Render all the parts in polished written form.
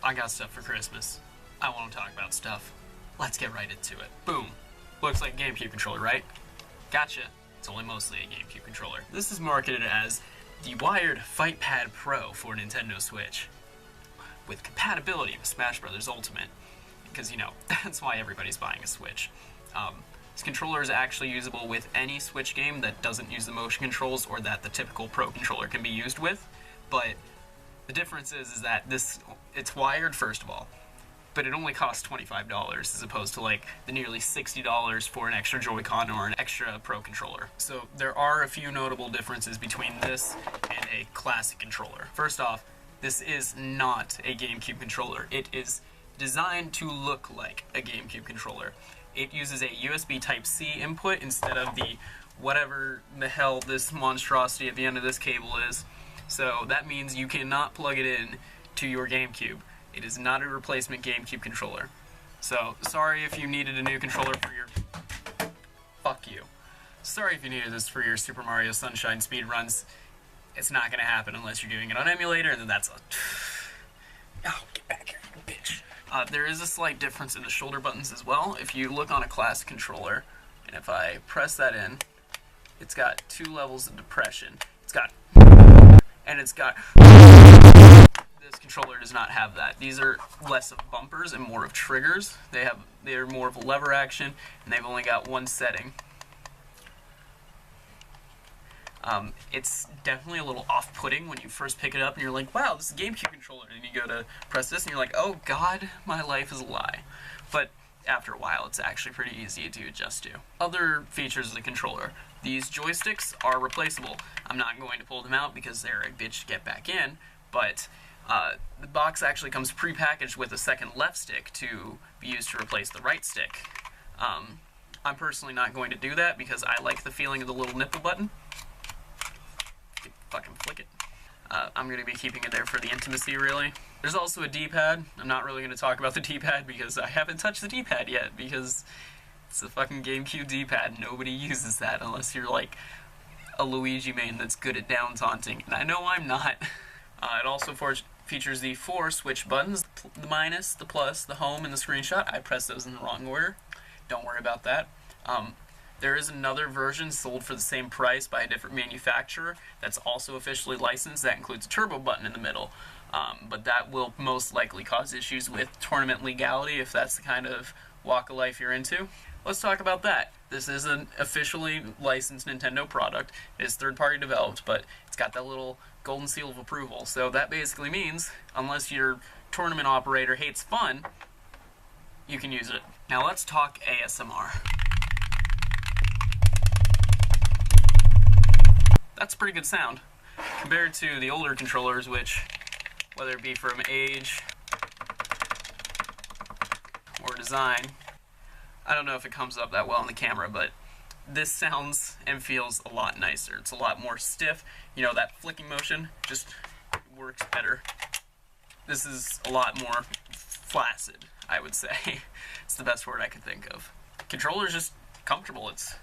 I got stuff for Christmas. I want to talk about stuff. Let's get right into it. Boom. Looks like a GameCube controller, right? Gotcha. It's only mostly a GameCube controller. This is marketed as the wired FightPad Pro for Nintendo Switch, with compatibility with Smash Bros. Ultimate, because, you know, that's why everybody's buying a Switch. This controller is actually usable with any Switch game that doesn't use the motion controls or that the typical Pro controller can be used with, but the difference is that it's wired, first of all, but it only costs $25 as opposed to like the nearly $60 for an extra Joy-Con or an extra Pro controller. So there are a few notable differences between this and a classic controller. First off, this is not a GameCube controller. It is designed to look like a GameCube controller. It uses a USB Type-C input instead of the whatever the hell this monstrosity at the end of this cable is. So that means you cannot plug it in to your GameCube. It is not a replacement GameCube controller. So, sorry if you needed a new controller for your... Fuck you. Sorry if you needed this for your Super Mario Sunshine speedruns. It's not going to happen unless you're doing it on emulator, and then that's a... Oh, get back here, you bitch. There is a slight difference in the shoulder buttons as well. If you look on a classic controller, and if I press that in, it's got 2 levels of depression. It's got... and it's got... This controller does not have that. These are less of bumpers and more of triggers. They're more of a lever action, and they've only got one setting. It's definitely a little off-putting when you first pick it up and you're like, wow, this is a GameCube controller, and you go to press this and you're like, oh god, my life is a lie. But after a while, it's actually pretty easy to adjust to. Other features of the controller. These joysticks are replaceable. I'm not going to pull them out because they're a bitch to get back in, but the box actually comes pre-packaged with a second left stick to be used to replace the right stick. I'm personally not going to do that because I like the feeling of the little nipple button. Fucking flick it. I'm going to be keeping it there for the intimacy, really. There's also a D-pad. I'm not really going to talk about the D-pad because I haven't touched the D-pad yet, because it's a fucking GameCube D-pad. Nobody uses that unless you're like a Luigi main that's good at down taunting, and I know I'm not. It also features the 4 switch buttons, the minus, the plus, the home, and the screenshot. I pressed those in the wrong order. Don't worry about that. There is another version sold for the same price by a different manufacturer that's also officially licensed. That includes a turbo button in the middle. But that will most likely cause issues with tournament legality if that's the kind of walk of life you're into. Let's talk about that. This is an officially licensed Nintendo product. It is third-party developed, but it's got that little golden seal of approval. So that basically means, unless your tournament operator hates fun, you can use it. Now let's talk ASMR. That's a pretty good sound, compared to the older controllers, which, whether it be from age or design, I don't know if it comes up that well on the camera, but this sounds and feels a lot nicer. It's a lot more stiff. You know, that flicking motion just works better. This is a lot more flaccid, I would say. It's the best word I could think of. Controller's just comfortable. It's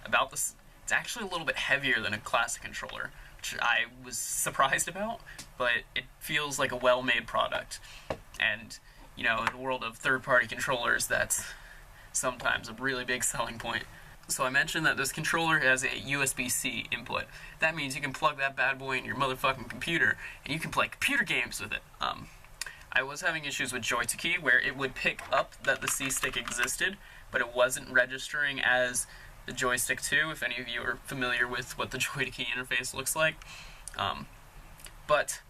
about this. It's actually a little bit heavier than a classic controller, which I was surprised about, but it feels like a well-made product. And, you know, in the world of third-party controllers, that's sometimes a really big selling point. So I mentioned that this controller has a USB-C input. That means you can plug that bad boy in your motherfucking computer, and you can play computer games with it. I was having issues with Joy-to-Key, where it would pick up that the C-stick existed, but it wasn't registering as the joystick 2, if any of you are familiar with what the Joy-to-Key interface looks like. But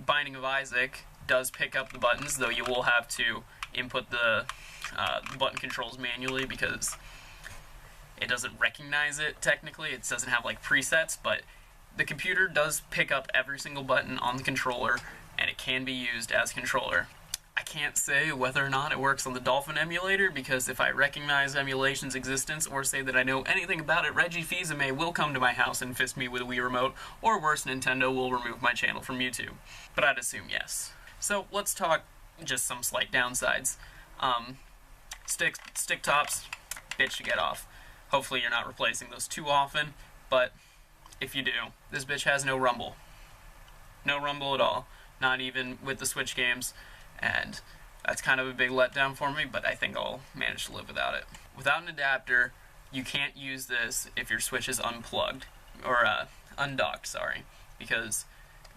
Binding of Isaac does pick up the buttons, though you will have to input the button controls manually because it doesn't recognize it technically. It doesn't have like presets, but the computer does pick up every single button on the controller, and it can be used as controller. I can't say whether or not it works on the Dolphin emulator, because if I recognize emulation's existence or say that I know anything about it, Reggie Fils-Aimé will come to my house and fist me with a Wii remote, or worse, Nintendo will remove my channel from YouTube. But I'd assume yes. So let's talk just some slight downsides. Stick tops, bitch to get off. Hopefully you're not replacing those too often, but if you do, this bitch has no rumble. No rumble at all. Not even with the Switch games. and that's kind of a big letdown for me, but I think I'll manage to live without it. Without an adapter, you can't use this if your Switch is unplugged, or undocked, sorry, because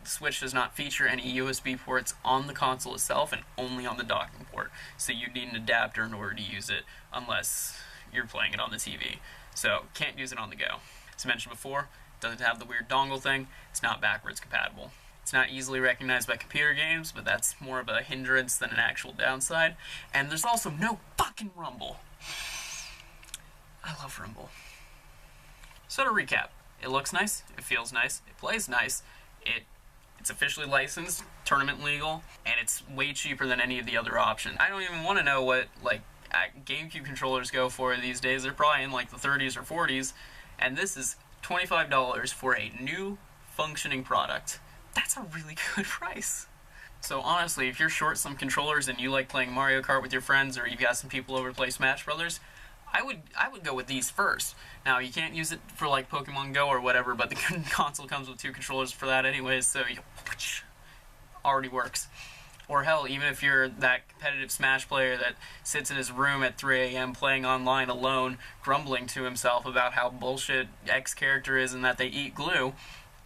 the Switch does not feature any USB ports on the console itself and only on the docking port. So you need an adapter in order to use it unless you're playing it on the TV. So can't use it on the go. As mentioned before, it doesn't have the weird dongle thing. It's not backwards compatible. It's not easily recognized by computer games, but that's more of a hindrance than an actual downside. And there's also no fucking rumble. I love rumble. So to recap, it looks nice, it feels nice, it plays nice, it's officially licensed, tournament legal, and it's way cheaper than any of the other options. I don't even want to know what like GameCube controllers go for these days. They're probably in like the 30s or 40s, and this is $25 for a new functioning product. That's a really good price. So honestly, if you're short some controllers and you like playing Mario Kart with your friends, or you've got some people over to play Smash Brothers, I would go with these first. Now, you can't use it for like Pokemon Go or whatever, but the console comes with 2 controllers for that anyways, so already works. Or hell, even if you're that competitive Smash player that sits in his room at 3 a.m. playing online alone, grumbling to himself about how bullshit X character is and that they eat glue,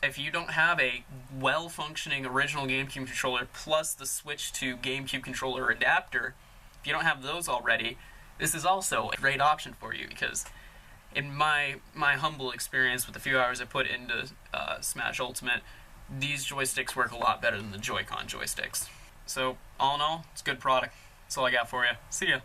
if you don't have a well-functioning original GameCube controller plus the Switch to GameCube controller adapter, if you don't have those already, this is also a great option for you, because in my humble experience with the few hours I put into Smash Ultimate, these joysticks work a lot better than the Joy-Con joysticks. So, all in all, it's a good product. That's all I got for you. See ya.